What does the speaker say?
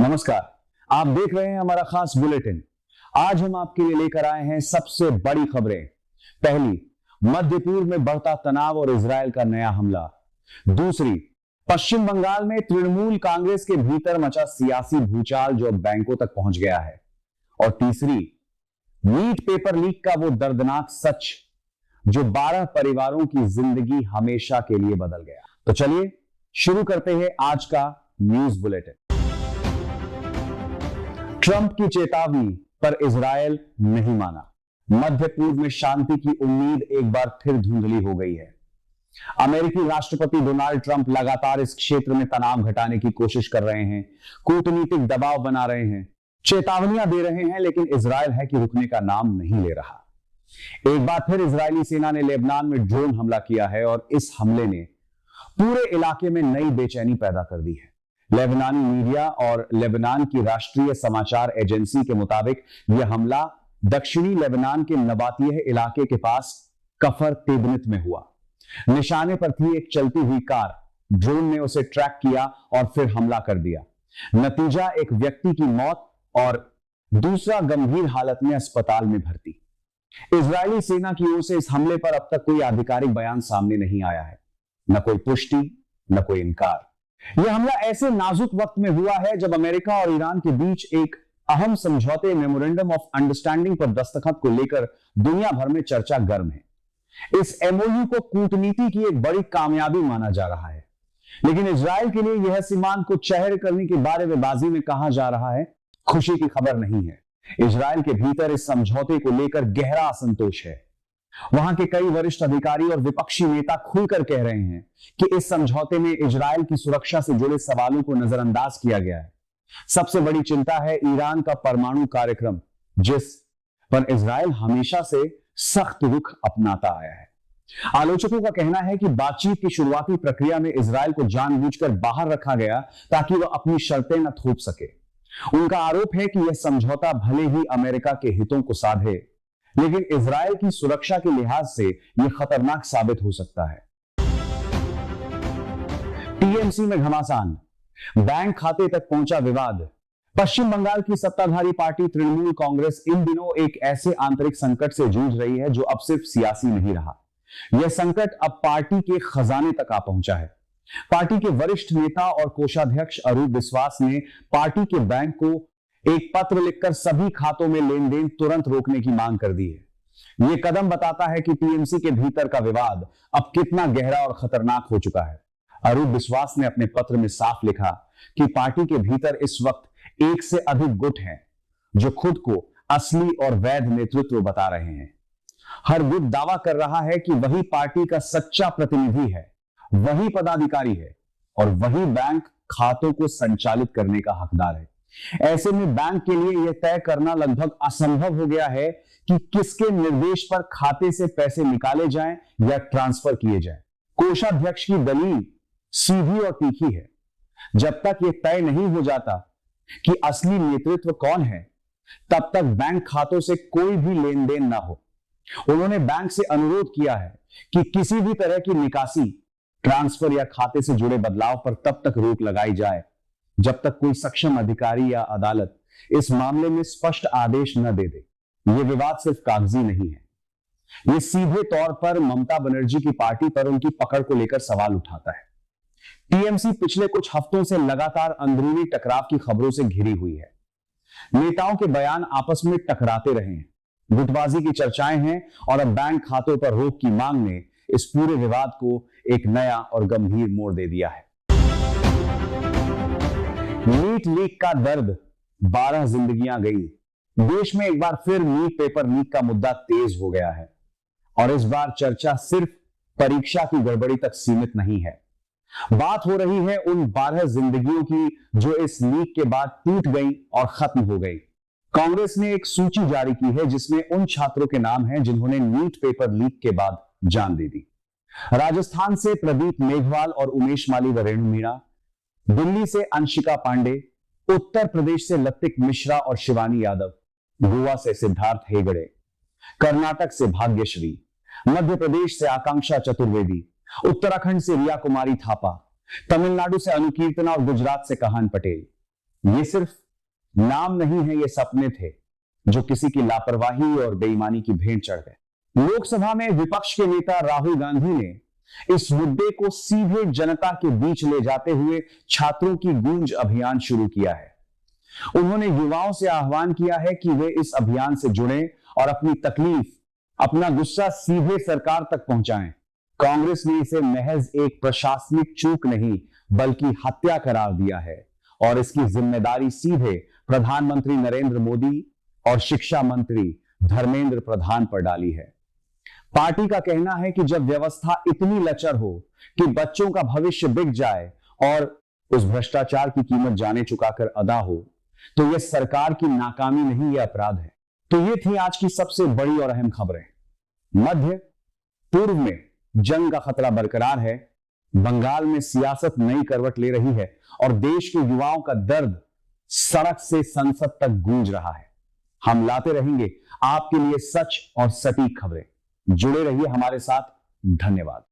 नमस्कार। आप देख रहे हैं हमारा खास बुलेटिन। आज हम आपके लिए लेकर आए हैं सबसे बड़ी खबरें। पहली, मध्य पूर्व में बढ़ता तनाव और इजरायल का नया हमला। दूसरी, पश्चिम बंगाल में तृणमूल कांग्रेस के भीतर मचा सियासी भूचाल जो अब बैंकों तक पहुंच गया है। और तीसरी, नीट पेपर लीक का वो दर्दनाक सच जो 12 परिवारों की जिंदगी हमेशा के लिए बदल गया। तो चलिए शुरू करते हैं आज का न्यूज बुलेटिन। ट्रंप की चेतावनी पर इजरायल नहीं माना। मध्य पूर्व में शांति की उम्मीद एक बार फिर धुंधली हो गई है। अमेरिकी राष्ट्रपति डोनाल्ड ट्रंप लगातार इस क्षेत्र में तनाव घटाने की कोशिश कर रहे हैं, कूटनीतिक दबाव बना रहे हैं, चेतावनियां दे रहे हैं, लेकिन इजरायल है कि रुकने का नाम नहीं ले रहा। एक बार फिर इजरायली सेना ने लेबनान में ड्रोन हमला किया है और इस हमले ने पूरे इलाके में नई बेचैनी पैदा कर दी है। लेबनानी मीडिया और लेबनान की राष्ट्रीय समाचार एजेंसी के मुताबिक यह हमला दक्षिणी लेबनान के नबातिह इलाके के पास कफर तेबनित में हुआ। निशाने पर थी एक चलती हुई कार। ड्रोन ने उसे ट्रैक किया और फिर हमला कर दिया। नतीजा एक व्यक्ति की मौत और दूसरा गंभीर हालत में अस्पताल में भर्ती। इजरायली सेना की ओर से इस हमले पर अब तक कोई आधिकारिक बयान सामने नहीं आया है, न कोई पुष्टि न कोई इनकार। यह हमला ऐसे नाजुक वक्त में हुआ है जब अमेरिका और ईरान के बीच एक अहम समझौते मेमोरेंडम ऑफ अंडरस्टैंडिंग पर दस्तखत को लेकर दुनिया भर में चर्चा गर्म है। इस एमओयू को कूटनीति की एक बड़ी कामयाबी माना जा रहा है, लेकिन इजरायल के लिए यह सीमांत को चेहरे करने की बाजी में कहा जा रहा है, खुशी की खबर नहीं है। इजरायल के भीतर इस समझौते को लेकर गहरा असंतोष है। वहां के कई वरिष्ठ अधिकारी और विपक्षी नेता खुलकर कह रहे हैं कि इस समझौते में इजरायल की सुरक्षा से जुड़े सवालों को नजरअंदाज किया गया है। सबसे बड़ी चिंता है ईरान का परमाणु कार्यक्रम, जिस पर इजरायल हमेशा से सख्त रुख अपनाता आया है। आलोचकों का कहना है कि बातचीत की शुरुआती प्रक्रिया में इजरायल को जानबूझकर बाहर रखा गया ताकि वह अपनी शर्तें न थोप सके। उनका आरोप है कि यह समझौता भले ही अमेरिका के हितों को साधे, लेकिन इजरायल की सुरक्षा के लिहाज से यह खतरनाक साबित हो सकता है। टीएमसी में घमासान, बैंक खाते तक पहुंचा विवाद। पश्चिम बंगाल की सत्ताधारी पार्टी तृणमूल कांग्रेस इन दिनों एक ऐसे आंतरिक संकट से जूझ रही है जो अब सिर्फ सियासी नहीं रहा। यह संकट अब पार्टी के खजाने तक आ पहुंचा है। पार्टी के वरिष्ठ नेता और कोषाध्यक्ष अरूप विश्वास ने पार्टी के बैंक को एक पत्र लिखकर सभी खातों में लेन देन तुरंत रोकने की मांग कर दी है। यह कदम बताता है कि टीएमसी के भीतर का विवाद अब कितना गहरा और खतरनाक हो चुका है। अरूप विश्वास ने अपने पत्र में साफ लिखा कि पार्टी के भीतर इस वक्त एक से अधिक गुट हैं जो खुद को असली और वैध नेतृत्व बता रहे हैं। हर गुट दावा कर रहा है कि वही पार्टी का सच्चा प्रतिनिधि है, वही पदाधिकारी है और वही बैंक खातों को संचालित करने का हकदार है। ऐसे में बैंक के लिए यह तय करना लगभग असंभव हो गया है कि किसके निर्देश पर खाते से पैसे निकाले जाएं या ट्रांसफर किए जाएं। कोषाध्यक्ष की दलील सीधी और तीखी है। जब तक यह तय नहीं हो जाता कि असली नेतृत्व कौन है, तब तक बैंक खातों से कोई भी लेन देन ना हो। उन्होंने बैंक से अनुरोध किया है कि किसी भी तरह की निकासी, ट्रांसफर या खाते से जुड़े बदलाव पर तब तक रोक लगाई जाए जब तक कोई सक्षम अधिकारी या अदालत इस मामले में स्पष्ट आदेश न दे दे। यह विवाद सिर्फ कागजी नहीं है, यह सीधे तौर पर ममता बनर्जी की पार्टी पर उनकी पकड़ को लेकर सवाल उठाता है। टीएमसी पिछले कुछ हफ्तों से लगातार अंदरूनी टकराव की खबरों से घिरी हुई है। नेताओं के बयान आपस में टकराते रहे हैं, गुटबाजी की चर्चाएं हैं और अब बैंक खातों पर रोक की मांग ने इस पूरे विवाद को एक नया और गंभीर मोड़ दे दिया है। नीट लीक का दर्द, 12 जिंदगियां गई। देश में एक बार फिर नीट पेपर लीक का मुद्दा तेज हो गया है और इस बार चर्चा सिर्फ परीक्षा की गड़बड़ी तक सीमित नहीं है। बात हो रही है उन 12 जिंदगियों की जो इस लीक के बाद टूट गई और खत्म हो गई। कांग्रेस ने एक सूची जारी की है जिसमें उन छात्रों के नाम हैं जिन्होंने नीट पेपर लीक के बाद जान दे दी। राजस्थान से प्रदीप मेघवाल और उमेश माली व रेणु मीणा, दिल्ली से अंशिका पांडे, उत्तर प्रदेश से लतिक मिश्रा और शिवानी यादव, गोवा से सिद्धार्थ हेगड़े, कर्नाटक से भाग्यश्री, मध्य प्रदेश से आकांक्षा चतुर्वेदी, उत्तराखंड से रिया कुमारी थापा, तमिलनाडु से अनुकीर्तना और गुजरात से कहान पटेल। ये सिर्फ नाम नहीं है, ये सपने थे जो किसी की लापरवाही और बेईमानी की भेंट चढ़ गए। लोकसभा में विपक्ष के नेता राहुल गांधी ने इस मुद्दे को सीधे जनता के बीच ले जाते हुए छात्रों की गूंज अभियान शुरू किया है। उन्होंने युवाओं से आह्वान किया है कि वे इस अभियान से जुड़ें और अपनी तकलीफ, अपना गुस्सा सीधे सरकार तक पहुंचाएं। कांग्रेस ने इसे महज एक प्रशासनिक चूक नहीं बल्कि हत्या करार दिया है और इसकी जिम्मेदारी सीधे प्रधानमंत्री नरेंद्र मोदी और शिक्षा मंत्री धर्मेंद्र प्रधान पर डाली है। पार्टी का कहना है कि जब व्यवस्था इतनी लचर हो कि बच्चों का भविष्य बिक जाए और उस भ्रष्टाचार की कीमत जाने चुकाकर अदा हो, तो यह सरकार की नाकामी नहीं, यह अपराध है। तो ये थी आज की सबसे बड़ी और अहम खबरें। मध्य पूर्व में जंग का खतरा बरकरार है, बंगाल में सियासत नई करवट ले रही है और देश के युवाओं का दर्द सड़क से संसद तक गूंज रहा है। हम लाते रहेंगे आपके लिए सच और सटीक खबरें। जुड़े रहिए हमारे साथ। धन्यवाद।